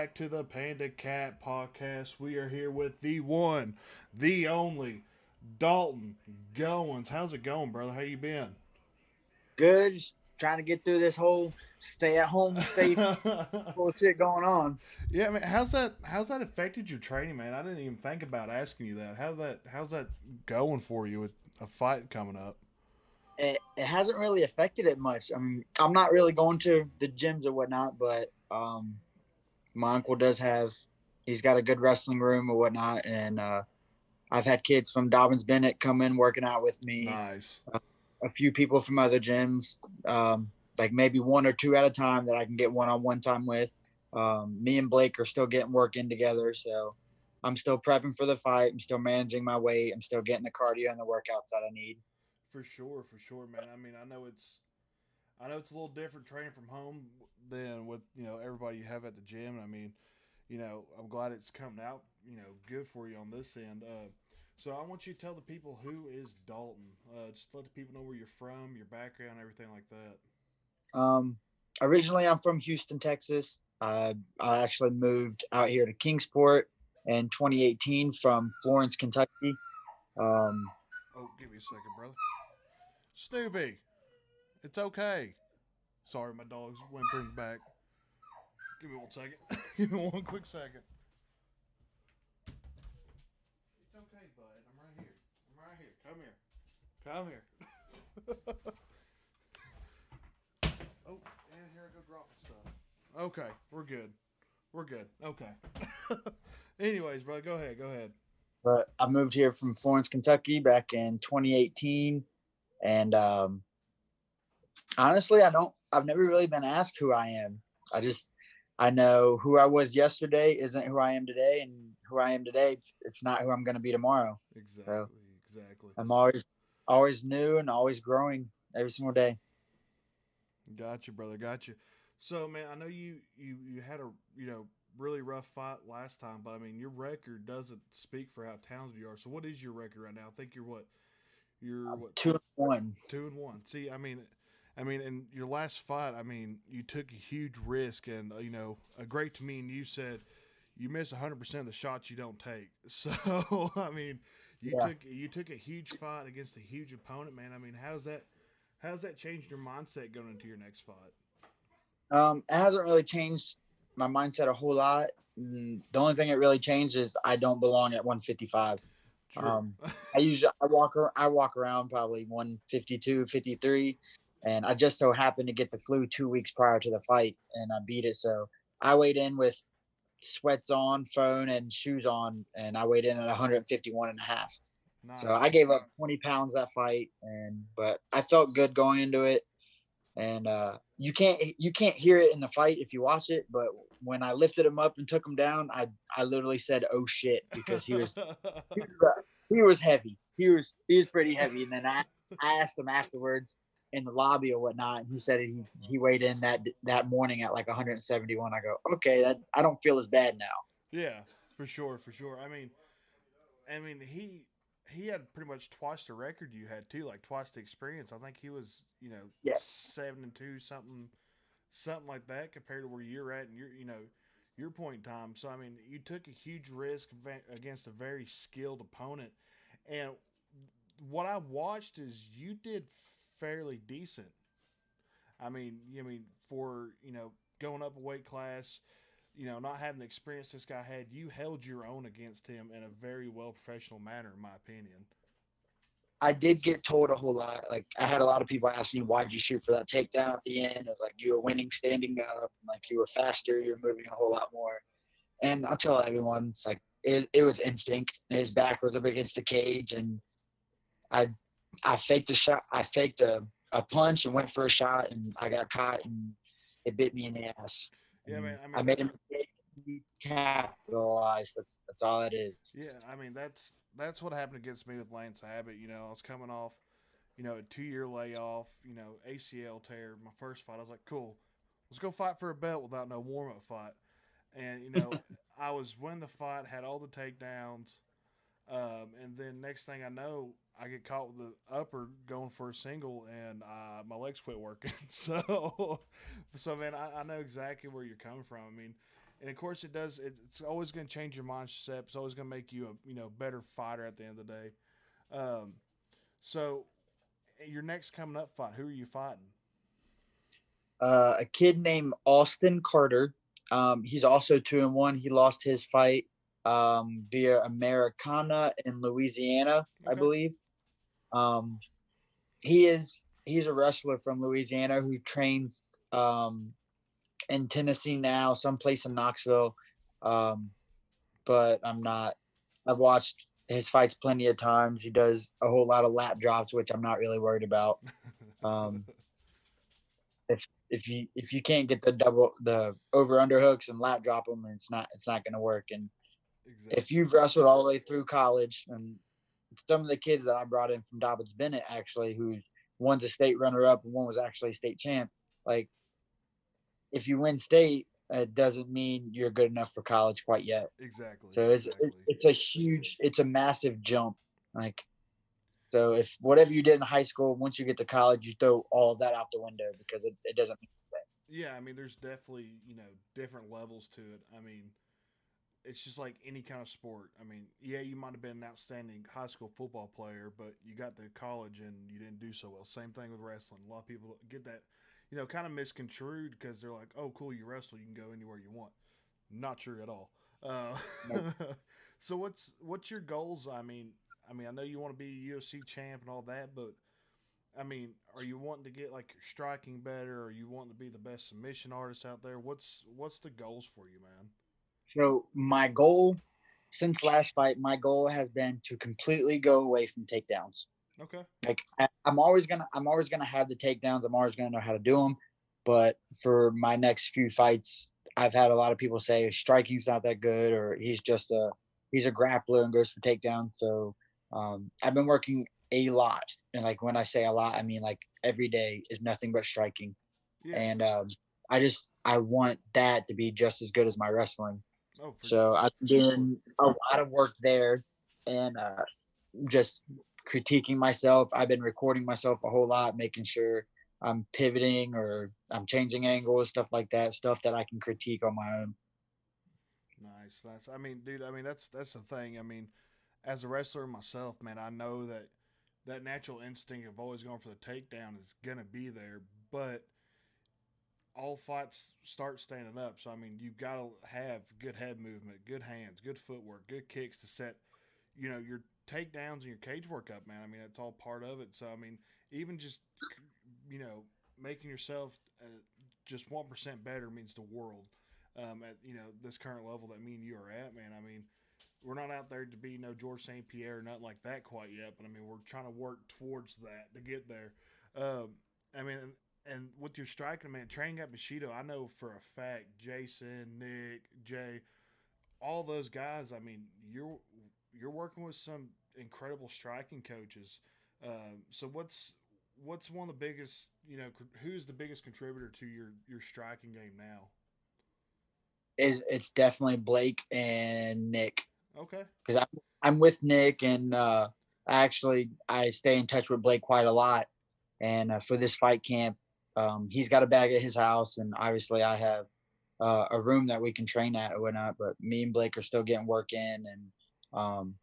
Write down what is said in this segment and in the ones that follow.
back to the Panda Cat podcast. We are here with the one, the only, Dalton Goins. How's it going, brother? How you been? Good. Just trying to get through this whole stay at home safe bullshit going on. Yeah, man. How's that affected your training, man? I didn't even think about asking you that. How's that going for you with a fight coming up? It hasn't really affected it much. I mean, I'm not really going to the gyms or whatnot, but my uncle does have. He's got a good wrestling room or whatnot, and I've had kids from Dobbins Bennett come in working out with me. Nice. A few people from other gyms, like maybe one or two at a time that I can get one-on-one time with. Me and Blake are still getting work in together, so I'm still prepping for the fight. I'm still managing my weight. I'm still getting the cardio and the workouts that I need. For sure, man. I mean, I know it's a little different training from home than with everybody you have at the gym. I mean, I'm glad it's coming out good for you on this end. So I want you to tell the people who is Dalton. Just let the people know where you're from, your background, everything like that. Um, Originally, I'm from Houston, Texas. I actually moved out here to Kingsport in 2018 from Florence, Kentucky. Um, Oh, give me a second, brother. Snoopy, it's okay. Sorry, my dog's whimpering back. Give me one second. Give me one quick second. It's okay, bud. I'm right here. I'm right here. Come here. Come here. Oh, and here I go dropping stuff. Okay, we're good. We're good. Okay. Anyways, bro, go ahead. Go ahead. but I moved here from Florence, Kentucky back in 2018. And honestly, I've never really been asked who I am. I know who I was yesterday isn't who I am today, and who I am today, it's not who I'm going to be tomorrow. So Exactly. Exactly. I'm always new and always growing every single day. Gotcha, brother. Gotcha. So, man, I know you had a really rough fight last time, but I mean your record doesn't speak for how talented you are. So, what is your record right now? I think you're what? You're what? 2-1. 2-1. See, I mean, in your last fight, I mean, you took a huge risk, and a great to me, and you said you miss 100% of the shots you don't take. So, I mean, Yeah. you took a huge fight against a huge opponent, man. I mean, how's that changed your mindset going into your next fight? It hasn't really changed my mindset a whole lot. The only thing it really changed is I don't belong at 155. True. I walk around probably 152, 53, and I just so happened to get the flu 2 weeks prior to the fight, and I beat it. So I weighed in with sweats on, phone, and shoes on, and I weighed in at 151 and a half. So I Nice. gave up 20 pounds that fight, and but I felt good going into it. And you can't hear it in the fight if you watch it, but when I lifted him up and took him down, I literally said, "Oh shit," because he was heavy. He was pretty heavy. And then I asked him afterwards in the lobby or whatnot, and he said he weighed in that morning at like 171. I go, okay, that I don't feel as bad now. Yeah, for sure, for sure. I mean, he had pretty much twice the record you had too, like twice the experience. I think he was, Yes. 7-2, something like that, compared to where you're at and your point in time. So I mean, you took a huge risk against a very skilled opponent, and what I watched is you did fairly decent. I mean, for going up a weight class, not having the experience this guy had, you held your own against him in a very well professional manner, in my opinion. I did get told a whole lot. Like I had a lot of people asking me, "Why'd you shoot for that takedown at the end?" I was like, "You were winning standing up. Like you were faster. You were moving a whole lot more." And I'll tell everyone, it's like it was instinct. His back was up against the cage, and I I faked a shot. I faked a punch and went for a shot, and I got caught, and it bit me in the ass. Yeah, And man. I I mean made that. a mistake. He capitalized. That's all it is. Yeah, I mean that's what happened against me with Lance Abbott. I was coming off, a 2 year layoff, ACL tear. My first fight, I was like, cool, let's go fight for a belt without no warm up fight. And I was winning the fight, had all the takedowns, and then next thing I know, I get caught with the upper going for a single, and my legs quit working. So man, I know exactly where you're coming from. I mean, and of course it does. It's always going to change your mindset. It's always going to make you a better fighter at the end of the day. Um, so your next coming up fight, who are you fighting? A kid named Austin Carter. He's also 2-1. He lost his fight via Americana in Louisiana, I Okay. believe. Um, he's a wrestler from Louisiana who trains in Tennessee now, someplace in Knoxville. Um, but I'm not. I've watched his fights plenty of times. He does a whole lot of lap drops, which I'm not really worried about. Um, if you can't get the over under hooks and lap drop them, it's not going to work. And if Exactly. you've wrestled all the way through college, and some of the kids that I brought in from Dobbins Bennett actually, who one's a state runner up and one was actually a state champ, like if you win state, it doesn't mean you're good enough for college quite yet. Exactly. So Exactly. it's a massive jump. Like so, if whatever you did in high school, once you get to college, you throw all of that out the window because it doesn't mean Yeah, I mean, there's definitely different levels to it. I mean, it's just like any kind of sport. I mean, yeah, you might have been an outstanding high school football player, but you got to college and you didn't do so well. Same thing with wrestling. A lot of people get that, kind of misconstrued because they're like, "Oh, cool, you wrestle, you can go anywhere you want." Not true at all. Uh, Nope. so what's your goals? I know you want to be UFC champ and all that, but I mean, are you wanting to get like your striking better? Or are you wanting to be the best submission artist out there? What's the goals for you, man? So my goal since last fight, my goal has been to completely go away from takedowns. Okay. Like I'm always gonna have the takedowns. I'm always gonna know how to do them. But for my next few fights, I've had a lot of people say striking's not that good, or he's a grappler and goes for takedowns. So I've been working a lot, and like when I say a lot, I mean like every day is nothing but striking. Yeah. And I want that to be just as good as my wrestling. Oh, So I've for been sure. doing a lot of work there, and just critiquing myself. I've been recording myself a whole lot, making sure I'm pivoting or I'm changing angles, stuff like that, stuff that I can critique on my own. Nice, nice. I mean, dude. I mean, that's the thing. I mean, as a wrestler myself, man, I know that that natural instinct of always going for the takedown is gonna be there, but all fights start standing up. So I mean, you've got to have good head movement, good hands, good footwork, good kicks to set, your takedowns and your cage work up, man. I mean, it's all part of it. So I mean, even just you know making yourself just 1% better means the world. At this current level that me and you are at, man. I mean, we're not out there to be no George St. Pierre or nothing like that quite yet, but I mean, we're trying to work towards that to get there. Um, I mean, and with your striking, man, training at Bushido, I know for a fact, Jason, Nick, Jay, all those guys. I mean, you're working with some incredible striking coaches. So what's one of the biggest, who's the biggest contributor to your striking game now? Is It's definitely Blake and Nick Okay. because I'm with Nick and I stay in touch with Blake quite a lot. And for this fight camp, he's got a bag at his house, and obviously I have a room that we can train at or whatnot. But me and Blake are still getting work in, and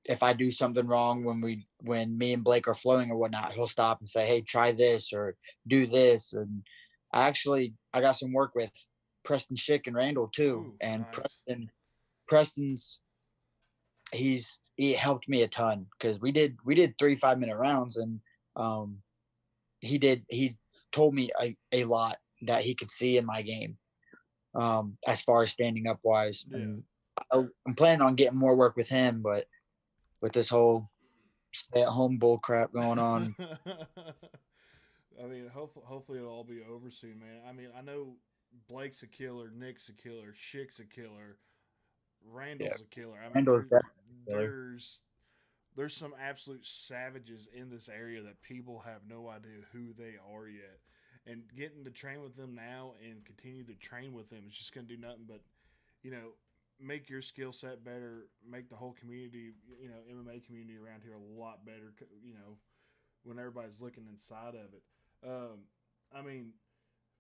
if I do something wrong when me and Blake are flowing or whatnot, he'll stop and say, "Hey, try this or do this." And I got some work with Preston Schick and Randall too. Ooh, And nice. Preston's he helped me a ton because we did 3 5-minute rounds, and um he told me a lot that he could see in my game, as far as standing up wise. Yeah. And I'm planning on getting more work with him, but with this whole stay at home bull crap going on. I mean, hopefully it'll all be over soon, man. I mean, I know Blake's a killer, Nick's a killer, Schick's a killer, Yeah, Randall's a killer. I mean, Randall's definitely. there's there's some absolute savages in this area that people have no idea who they are yet. And getting to train with them now and continue to train with them is just going to do nothing but, you know, make your skill set better, make the whole community, MMA community around here a lot better, when everybody's looking inside of it. I mean,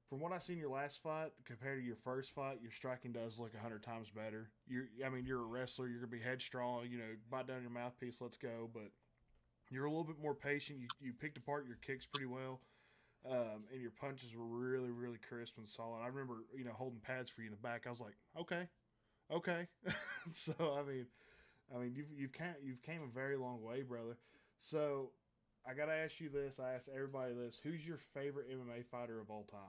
from what I seen your last fight compared to your first fight, your striking does look 100 times better. I mean, you're a wrestler. You're gonna be headstrong. You know, bite down your mouthpiece. Let's go. But you're a little bit more patient. You picked apart your kicks pretty well, and your punches were really, really crisp and solid. I remember, holding pads for you in the back. I was like, okay, okay. So you've came a very long way, brother. So I gotta ask you this. I ask everybody this: who's your favorite MMA fighter of all time?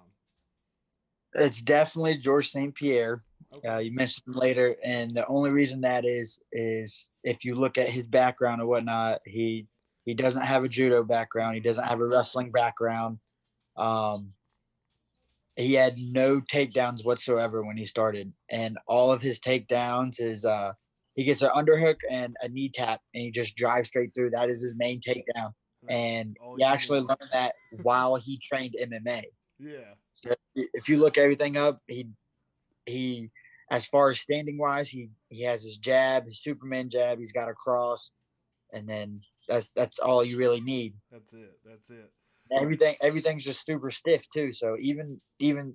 It's definitely George St. Pierre. Okay. You mentioned him later, and the only reason that is if you look at his background and whatnot, he doesn't have a judo background. He doesn't have a wrestling background. Um, he had no takedowns whatsoever when he started, and all of his takedowns is he gets an underhook and a knee tap, and he just drives straight through. That is his main takedown, That's and all he you actually need. learned that while he trained MMA. Yeah. So if you look everything up, he as far as standing wise, he has his jab, his Superman jab. He's got a cross, and then that's all you really need. That's it. That's it. Everything's just super stiff too. So even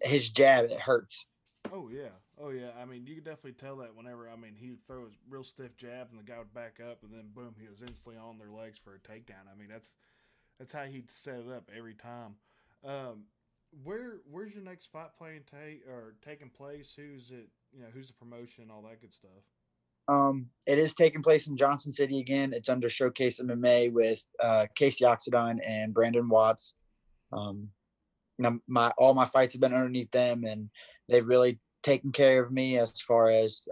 his jab, it hurts. Oh yeah, oh yeah. I mean, you could definitely tell that whenever he would throw his real stiff jab and the guy would back up and then boom, he was instantly on their legs for a takedown. I mean, that's how he'd set it up every time. Um, where's your next fight playing take or taking place? Who's it? Who's the promotion? All that good stuff. It is taking place in Johnson City again. It's under Showcase MMA with Casey Oxidine and Brandon Watts. Um, my all my fights have been underneath them, and they've really taken care of me as far as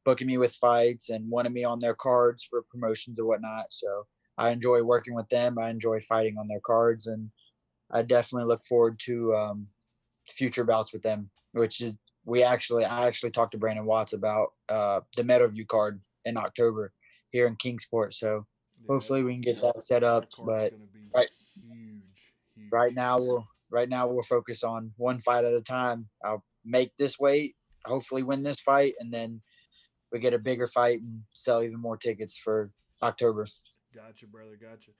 booking me with fights and wanting me on their cards for promotions or whatnot. So I enjoy working with them. I enjoy fighting on their cards, and I definitely look forward to future bouts with them. Which is I actually talked to Brandon Watts about the Meadowview card in October here in Kingsport. So Yeah, hopefully we can get that set up. that card's But gonna be right huge, right huge. now we'll focus on one fight at a time. I'll make this weight, hopefully win this fight, and then we get a bigger fight and sell even more tickets for October. Gotcha, brother. Gotcha.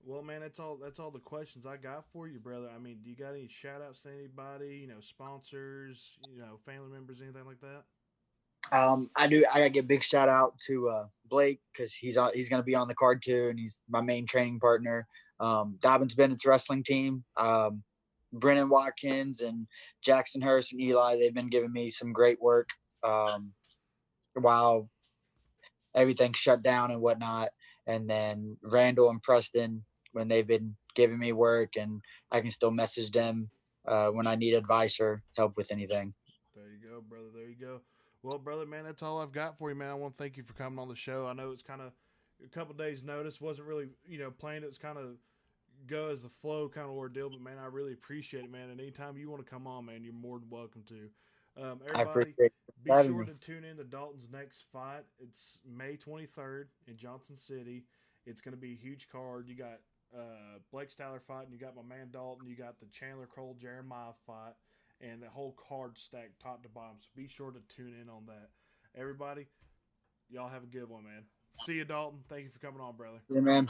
Well, man, that's all. That's all the questions I got for you, brother. I mean, do you got any shout outs to anybody? Sponsors. Family members, anything like that? I do. I gotta give a big shout out to Blake because he's gonna be on the card too, and he's my main training partner. Dobbins Bennett's wrestling team. Brennan Watkins and Jackson Hurst and Eli. They've been giving me some great work while everything shut down and whatnot. And then Randall and Preston when they've been giving me work, and I can still message them when I need advice or help with anything. There you go, brother. There you go. Well, brother, man, that's all I've got for you, man. I want to thank you for coming on the show. I know it's kind of a couple days' notice. Wasn't really, planned. It was kind of go as the flow kind of ordeal, but man, I really appreciate it, man. And anytime you want to come on, man, you're more than welcome to. I Everybody, appreciate be having sure me. to tune in to Dalton's next fight. It's May 23rd in Johnson City. It's going to be a huge card. You got Blake Styler fighting. You got my man Dalton. You got the Chandler Cole Jeremiah fight, and the whole card stacked top to bottom. So be sure to tune in on that. Everybody, y'all have a good one, man. See you, Dalton. Thank you for coming on, brother. Yeah, man.